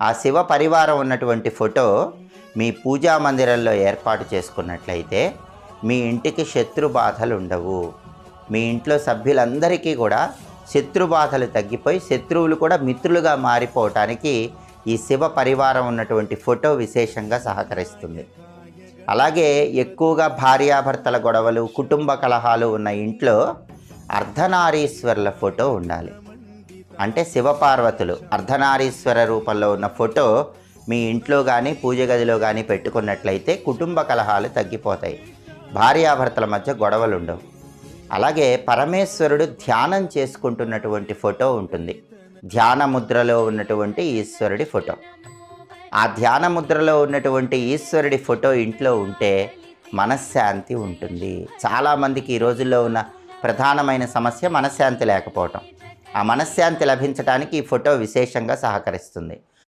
ఆ శివ పరివారం ఉన్నటువంటి ఫోటో మీ పూజా మందిరంలో ఏర్పాటు చేసుకున్నట్లయితే మీ ఇంటికి శత్రు బాధలు ఉండవు. మీ ఇంట్లో సభ్యులందరికీ కూడా శత్రు బాధలు తగ్గిపోయి శత్రువులు కూడా మిత్రులుగా మారిపోవటానికి ఈ శివ పరివారం ఉన్నటువంటి ఫోటో విశేషంగా సహకరిస్తుంది. అలాగే ఎక్కువగా భార్యాభర్తల గొడవలు, కుటుంబ కలహాలు ఉన్న ఇంట్లో అర్ధనారీశ్వరుల ఫోటో ఉండాలి. అంటే శివపార్వతులు అర్ధనారీశ్వర రూపంలో ఉన్న ఫోటో మీ ఇంట్లో కానీ పూజ గదిలో కానీ పెట్టుకున్నట్లయితే కుటుంబ కలహాలు తగ్గిపోతాయి, భార్యాభర్తల మధ్య గొడవలు ఉండవు. అలాగే పరమేశ్వరుడు ధ్యానం చేసుకుంటున్నటువంటి ఫోటో ఉంటుంది. ధ్యాన ముద్రలో ఉన్నటువంటి ఈశ్వరుడి ఫోటో. ఆ ధ్యాన ముద్రలో ఉన్నటువంటి ఈశ్వరుడి ఫోటో ఇంట్లో ఉంటే మనశ్శాంతి ఉంటుంది. చాలామందికి ఈ రోజుల్లో ఉన్న ప్రధానమైన సమస్య మనశ్శాంతి లేకపోవటం. ఆ మనశ్శాంతి లభించడానికి ఈ ఫోటో విశేషంగా సహకరిస్తుంది.